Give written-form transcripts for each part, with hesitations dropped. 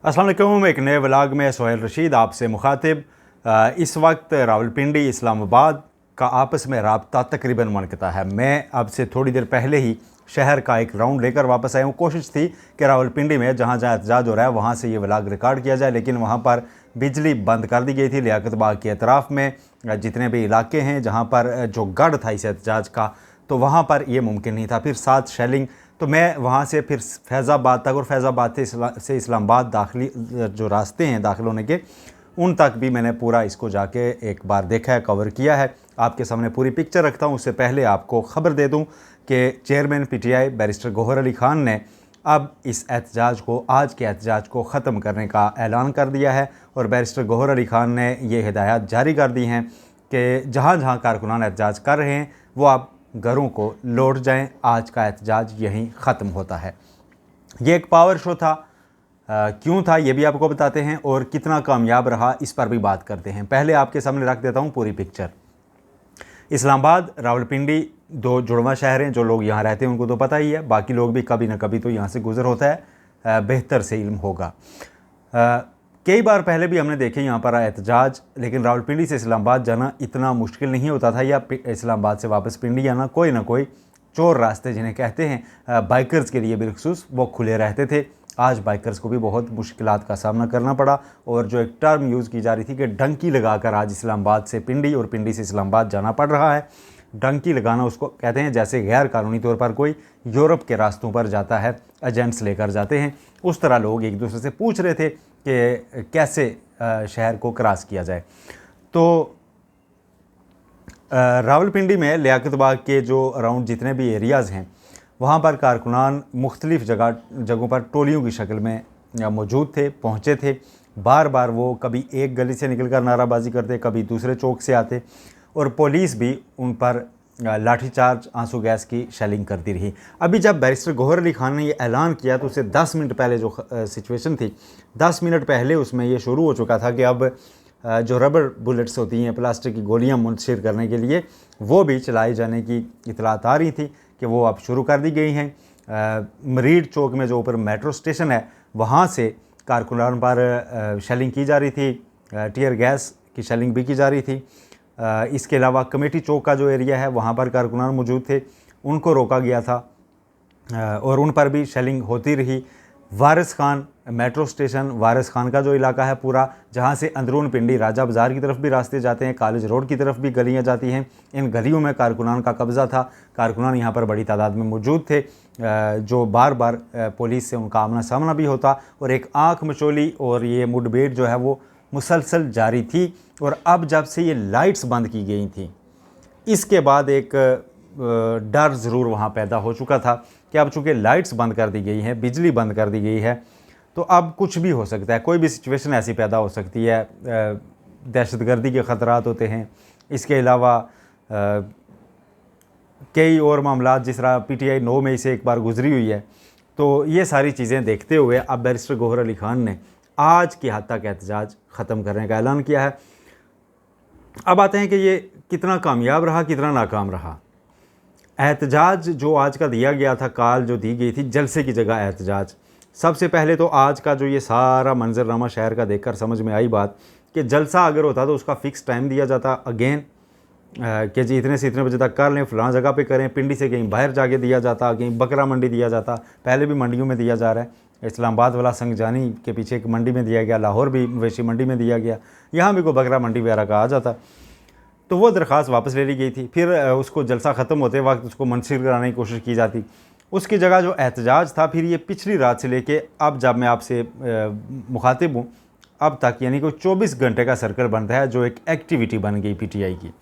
अस्सलाम वालेकुम। एक नए व्लॉग में सोहेल रशीद आपसे मुखातिब। इस वक्त रावलपिंडी इस्लामाबाद का आपस में रब्ता तकरीबन मुनक़ता है। मैं अब से थोड़ी देर पहले ही शहर का एक राउंड लेकर वापस आया हूँ। कोशिश थी कि रावलपिंडी में जहाँ जहाँ एहतजाज हो रहा है वहाँ से ये व्लॉग रिकॉर्ड किया जाए, लेकिन वहाँ पर बिजली बंद कर दी गई थी। लियाकत बाग के अतराफ़ में जितने भी इलाके हैं जहाँ पर जो गढ़ था इस एहतजाज का, तो वहाँ पर यह मुमकिन नहीं था। फिर साथ शेलिंग, तो मैं वहाँ से फिर फैज़ाबाद तक और फैज़ाबाद से इस्लामाबाद दाखिली जो रास्ते हैं दाखिल होने के, उन तक भी मैंने पूरा इसको जाके एक बार देखा है, कवर किया है। आपके सामने पूरी पिक्चर रखता हूँ। उससे पहले आपको ख़बर दे दूँ कि chairman PTI barrister Gohar Ali Khan ने अब इस एहतजाज को, आज के एहतजाज को ख़त्म करने का ऐलान कर दिया है और बैरिस्टर गौहर अली ख़ान ने ये हिदायत जारी कर दी हैं कि जहाँ जहाँ कारकुनान एहतजाज कर रहे हैं वो आप घरों को लौट जाएं। आज का एहतजाज यहीं ख़त्म होता है। ये एक पावर शो था, क्यों था ये भी आपको बताते हैं और कितना कामयाब रहा इस पर भी बात करते हैं। पहले आपके सामने रख देता हूँ पूरी पिक्चर। इस्लामाबाद रावलपिंडी दो जुड़वा शहर हैं। जो लोग यहाँ रहते हैं उनको तो पता ही है, बाकी लोग भी कभी ना कभी तो यहाँ से गुज़र होता है, बेहतर से इल्म होगा। कई बार पहले भी हमने देखे यहाँ पर एहतजाज, लेकिन रावलपिंडी से इस्लामाबाद जाना इतना मुश्किल नहीं होता था, या इस्लामाबाद से वापस पिंडी आना कोई ना कोई चोर रास्ते जिन्हें कहते हैं बाइकर्स के लिए बिलखसूस वो खुले रहते थे। आज बाइकर्स को भी बहुत मुश्किलात का सामना करना पड़ा और जो एक टर्म यूज़ की जा रही थी कि डंकी लगाकर आज इस्लामाबाद से पिंडी और पिंडी से इस्लामाबाद जाना पड़ रहा है। डंकी लगाना उसको कहते हैं जैसे गैर कानूनी तौर पर कोई यूरोप के रास्तों पर जाता है, एजेंट्स लेकर जाते हैं, उस तरह लोग एक दूसरे से पूछ रहे थे कि कैसे शहर को क्रॉस किया जाए। तो रावलपिंडी में लियाकत बाग के जो अराउंड जितने भी एरियाज़ हैं वहाँ पर कारकुनान मुख्तलिफ़ जगहों पर टोलियों की शक्ल में मौजूद थे, पहुँचे थे। बार बार वो कभी एक गली से निकल कर नाराबाजी करते, कभी दूसरे चौक से आते और पुलिस भी उन पर लाठीचार्ज, आंसू गैस की शेलिंग करती रही। अभी जब बैरिस्टर गौहर अली ख़ान ने ये ऐलान किया तो उससे 10 मिनट पहले जो सिचुएशन थी, 10 मिनट पहले उसमें ये शुरू हो चुका था कि अब जो रबर बुलेट्स होती हैं, प्लास्टिक की गोलियां मुंतशिर करने के लिए, वो भी चलाई जाने की इतलात आ रही थी कि वो अब शुरू कर दी गई हैं। मरीड चौक में जो ऊपर मेट्रो स्टेशन है वहाँ से कारकुनान पर शेलिंग की जा रही थी, टीयर गैस की शेलिंग भी की जा रही थी। इसके अलावा कमेटी चौक का जो एरिया है वहाँ पर कारकुनान मौजूद थे, उनको रोका गया था और उन पर भी शेलिंग होती रही। वारिस खान मेट्रो स्टेशन, वारिस खान का जो इलाका है पूरा, जहाँ से अंदरून पिंडी राजा बाज़ार की तरफ भी रास्ते जाते हैं, कॉलेज रोड की तरफ भी गलियाँ जाती हैं, इन गलियों में कारकुनान का कब्ज़ा था। कारकुनान यहाँ पर बड़ी तादाद में मौजूद थे, जो बार बार पुलिस से उनका आमना सामना भी होता और एक आँख मचोली और ये मुठभेड़ जो है वो मुसलसल जारी थी। और अब जब से ये लाइट्स बंद की गई थी, इसके बाद एक डर ज़रूर वहाँ पैदा हो चुका था कि अब चूँकि लाइट्स बंद कर दी गई हैं, बिजली बंद कर दी गई है, तो अब कुछ भी हो सकता है, कोई भी सिचुएशन ऐसी पैदा हो सकती है। दहशतगर्दी के ख़तरात होते हैं, इसके अलावा कई और मामला, जिस तरह PTI 9 मई से एक बार गुजरी हुई है। तो ये सारी चीज़ें देखते हुए अब बैरिस्टर गौहर अली ख़ान ने आज की हद तक एहतजाज ख़त्म करने का ऐलान किया है। अब आते हैं कि ये कितना कामयाब रहा, कितना नाकाम रहा। एहतजाज जो आज का दिया गया था, कॉल जो दी गई थी जलसे की जगह एहतजाज, सबसे पहले तो आज का जो ये सारा मंजरनामा शहर का देखकर समझ में आई बात कि जलसा अगर होता तो उसका फ़िक्स टाइम दिया जाता अगेन कि जी इतने से इतने बजे तक कर लें, फ़लाँ जगह पे करें। पिंडी से कहीं बाहर जाके दिया जाता, कहीं बकरा मंडी दिया जाता, पहले भी मंडियों में दिया जा रहा है। इस्लामाबाद वाला संगजानी के पीछे एक मंडी में दिया गया, लाहौर भी मवेशी मंडी में दिया गया, यहाँ भी कोई बकरा मंडी वगैरह का आ जाता। तो वो दरख्वास्त वापस ले ली गई थी, फिर उसको जलसा ख़त्म होते वक्त उसको मंसूर कराने की कोशिश की जाती। उसकी जगह जो एहतजाज था फिर ये पिछली रात से लेके अब जब मैं आपसे मुखातिब हूँ अब तक, यानी कोई 24 घंटे का सर्कल बनता है, जो एक एक्टिविटी बन गई PTI की।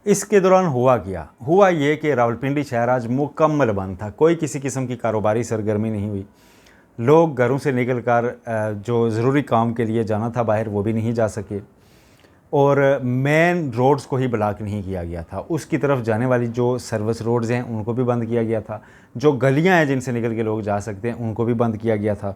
इसके दौरान हुआ ये कि रावलपिंडी शहर आज मुकम्मल बंद था, कोई किसी किस्म की कारोबारी सरगर्मी नहीं हुई। लोग घरों से निकल कर जो ज़रूरी काम के लिए जाना था बाहर वो भी नहीं जा सके और मेन रोड्स को ही ब्लॉक नहीं किया गया था। उसकी तरफ जाने वाली जो सर्विस रोड्स हैं उनको भी बंद किया गया था, जो गलियां हैं जिनसे निकल के लोग जा सकते हैं उनको भी बंद किया गया था।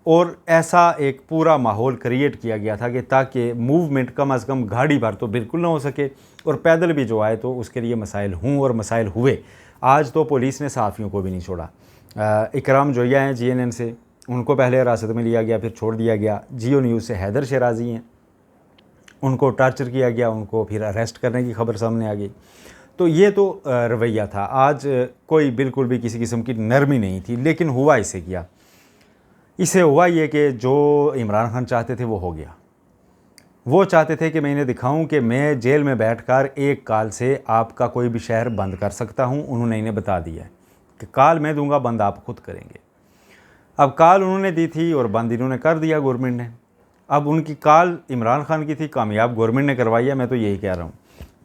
और ऐसा एक पूरा माहौल क्रिएट किया गया था कि ताकि मूवमेंट कम अज़ कम गाड़ी भर तो बिल्कुल ना हो सके और पैदल भी जो आए तो उसके लिए मसाइल हों, और मसाइल हुए। आज तो पुलिस ने सहाफ़ियों को भी नहीं छोड़ा। इकराम जोया हैं GNN से, उनको पहले हिरासत में लिया गया, फिर छोड़ दिया गया। जियो न्यूज़ से हैदर शराजी हैं, उनको टॉर्चर किया गया, उनको फिर अरेस्ट करने की खबर सामने आ गई। तो ये तो रवैया था। आज कोई बिल्कुल भी किसी किस्म की नरमी नहीं थी, लेकिन हुआ इसे क्या, इसे हुआ ये कि जो इमरान खान चाहते थे वो हो गया। वो चाहते थे कि मैं इन्हें दिखाऊं कि मैं जेल में बैठकर एक कॉल से आपका कोई भी शहर बंद कर सकता हूं। उन्होंने इन्हें बता दिया है कि कॉल मैं दूंगा, बंद आप खुद करेंगे। अब कॉल उन्होंने दी थी और बंद इन्होंने कर दिया गवर्नमेंट ने। अब उनकी कॉल इमरान खान की थी, कामयाब गवर्नमेंट ने करवाई है। मैं तो यही कह रहा हूँ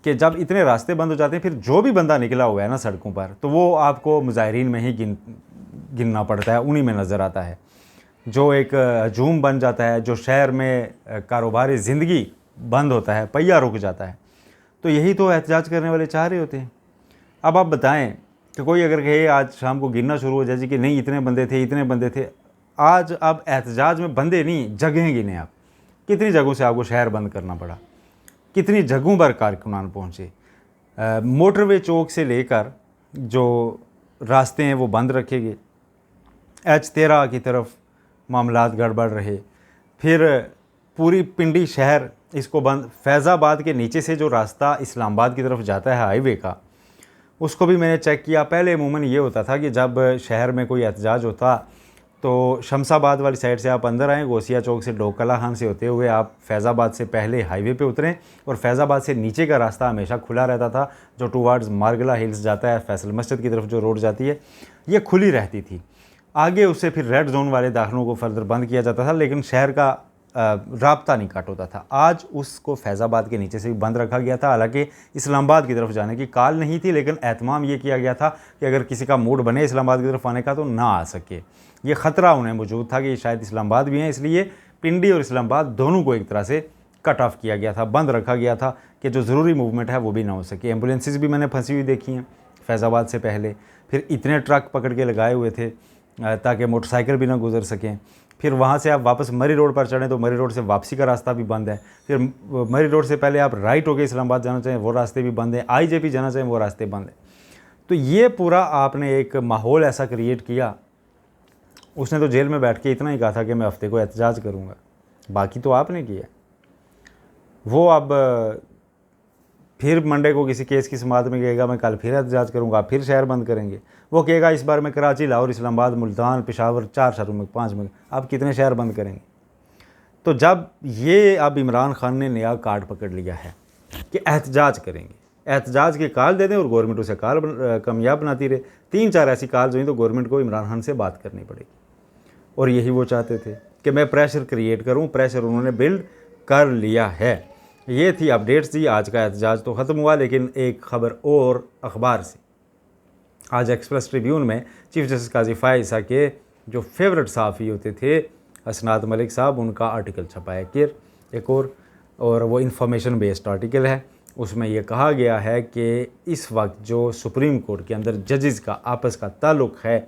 कि जब इतने रास्ते बंद हो जाते हैं, फिर जो भी बंदा निकला हुआ है ना सड़कों पर, तो वो आपको मुजाहिरीन में ही गिनना पड़ता है, उन्हीं में नज़र आता है। जो एक हजूम बन जाता है, जो शहर में कारोबारी ज़िंदगी बंद होता है, पहिया रुक जाता है, तो यही तो एहतजाज करने वाले चाह रहे होते हैं। अब आप बताएं कि कोई अगर कहे आज शाम को गिनना शुरू हो जाए जी कि नहीं इतने बंदे थे, इतने बंदे थे। आज अब एहतजाज में बंदे नहीं, जगहें गिने आप। कितनी जगहों से आपको शहर बंद करना पड़ा, कितनी जगहों पर कारकुनान पहुँचे। मोटरवे चौक से लेकर जो रास्ते हैं वो बंद रखे गए। H13 की तरफ मामलात गड़बड़ रहे। फिर पूरी पिंडी शहर इसको बंद। फैज़ाबाद के नीचे से जो रास्ता इस्लामाबाद की तरफ जाता है हाईवे का, उसको भी मैंने चेक किया। पहले अमूमन ये होता था कि जब शहर में कोई एहतजाज होता तो शमसाबाद वाली साइड से आप अंदर आएँ, गोसिया चौक से डोकला खान से होते हुए आप फैज़ाबाद से पहले हाईवे पे उतरें, और फैज़ाबाद से नीचे का रास्ता हमेशा खुला रहता था, जो टूवर्ड्स मारगला हिल्स जाता है, फैसल मस्जिद की तरफ जो रोड जाती है, ये खुली रहती थी। आगे उससे फिर रेड जोन वाले दाखिलों को फर्दर बंद किया जाता था, लेकिन शहर का राब्ता नहीं काट होता था। आज उसको फैज़ाबाद के नीचे से भी बंद रखा गया था। हालांकि इस्लामाबाद की तरफ जाने की कॉल नहीं थी, लेकिन एहतमाम ये किया गया था कि अगर किसी का मूड बने इस्लामाबाद की तरफ आने का तो ना आ सके। ये ख़तरा उन्हें मौजूद था कि शायद इस्लामाबाद भी हैं, इसलिए पिंडी और इस्लामाबाद दोनों को एक तरह से कट ऑफ किया गया था, बंद रखा गया था कि जो ज़रूरी मूवमेंट है वो भी ना हो सके। एम्बुलेंसेस भी मैंने फंसी हुई देखी हैं फैज़ाबाद से पहले। फिर इतने ट्रक पकड़ के लगाए हुए थे ताकि मोटरसाइकिल भी ना गुजर सकें। फिर वहाँ से आप वापस मरी रोड पर चढ़ें तो मरी रोड से वापसी का रास्ता भी बंद है। फिर मरी रोड से पहले आप राइट होकर इस्लामाबाद जाना चाहें वो रास्ते भी बंद हैं, IJP जाना चाहें वो रास्ते बंद हैं। तो ये पूरा आपने एक माहौल ऐसा क्रिएट किया। उसने तो जेल में बैठ के इतना ही कहा था कि मैं हफ्ते को एहतजाज करूँगा, बाकी तो आपने किया। वो अब फिर मंडे को किसी केस की समाअत में कहेगा मैं कल फिर एहतजाज करूँगा, फिर शहर बंद करेंगे। वो कहेगा इस बार मैं कराची, लाहौर, इस्लामाबाद, मुल्तान, पेशावर 4 शहरों में 5 में, आप कितने शहर बंद करेंगे। तो जब ये अब इमरान खान ने नया कार्ड पकड़ लिया है कि एहतजाज करेंगे, एहतजाज के कॉल दे दें और गवर्नमेंट उसे कॉल कामयाब बनाती रहे। 3-4 ऐसी कॉल्स हुई तो गवर्नमेंट को इमरान खान से बात करनी पड़ेगी। और यही वो चाहते थे कि मैं प्रेशर क्रिएट करूँ, प्रेशर उन्होंने बिल्ड कर लिया है। ये थी अपडेट्स थी। आज का एहतजाज तो ख़त्म हुआ, लेकिन एक ख़बर और अखबार से। आज एक्सप्रेस ट्रिब्यून में चीफ जस्टिस काजी फाइसा के जो फेवरेट सहाफ़ी होते थे हसनात मलिक साहब, उनका आर्टिकल छपा है कि एक और वो इंफॉर्मेशन बेस्ड आर्टिकल है। उसमें यह कहा गया है कि इस वक्त जो सुप्रीम कोर्ट के अंदर जजेस का आपस का ताल्लुक़ है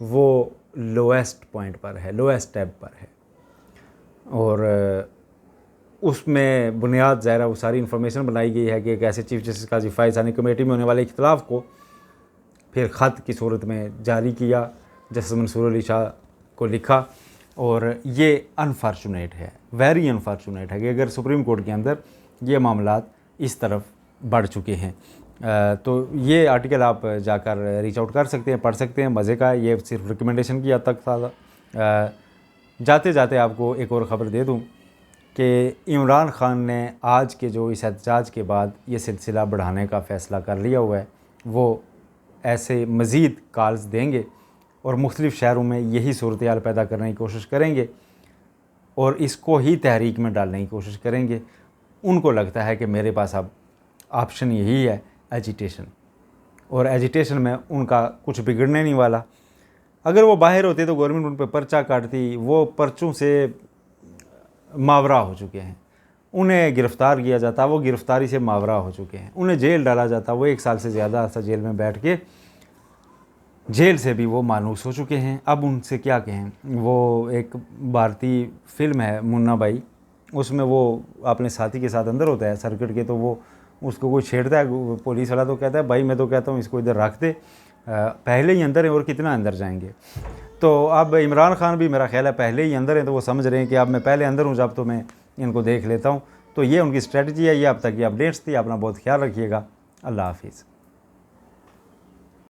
वो लोएस्ट पॉइंट पर है, लोएस्ट टैब पर है। और उसमें बुनियाद ज़ाहिर वो सारी इन्फॉर्मेशन बनाई गई है कि कैसे चीफ जस्टिस काजी फाइसानी कमेटी में होने वाले इख्तिलाफ़ को फिर ख़त की सूरत में जारी किया, जस्टिस मंसूर अली शाह को लिखा। और ये अनफॉर्चुनेट है, वेरी अनफॉर्चुनेट है कि अगर सुप्रीम कोर्ट के अंदर ये मामलात इस तरफ बढ़ चुके हैं। तो ये आर्टिकल आप जाकर रीच आउट कर सकते हैं, पढ़ सकते हैं, मज़े का है। ये सिर्फ रिकमेंडेशन की हद तक था। जाते जाते आपको एक और ख़बर दे दूँ कि इमरान खान ने आज के जो इस एहतजाज के बाद ये सिलसिला बढ़ाने का फ़ैसला कर लिया हुआ है। वो ऐसे मज़ीद कॉल्स देंगे और मुख्तलिफ़ शहरों में यही सूरत हाल पैदा करने की कोशिश करेंगे और इसको ही तहरीक में डालने की कोशिश करेंगे। उनको लगता है कि मेरे पास अब ऑप्शन यही है एजिटेशन, और एजिटेशन में उनका कुछ बिगड़ने नहीं वाला। अगर वो बाहर होते तो गवर्नमेंट उन पर पर्चा काटती, वो पर्चों से मावरा हो चुके हैं। उन्हें गिरफ़्तार किया जाता, वो गिरफ़्तारी से मावरा हो चुके हैं। उन्हें जेल डाला जाता, वो 1 साल से ज़्यादा अर्सा जेल में बैठ के जेल से भी वो मानूस हो चुके हैं। अब उनसे क्या कहें। वो एक भारतीय फ़िल्म है मुन्ना भाई, उसमें वो अपने साथी के साथ अंदर होता है सर्किट के, तो वो उसको कोई छेड़ता है, पुलिस वाला तो कहता है भाई मैं तो कहता हूँ इसको इधर रख दे, पहले ही अंदर है और कितना अंदर जाएंगे। तो अब इमरान खान भी मेरा ख्याल है पहले ही अंदर हैं, तो वो समझ रहे हैं कि अब मैं पहले अंदर हूँ जब, तो मैं इनको देख लेता हूँ। तो ये उनकी स्ट्रेटजी है। ये अब तक की अपडेट्स थी। अपना बहुत ख्याल रखिएगा। अल्लाह हाफिज़।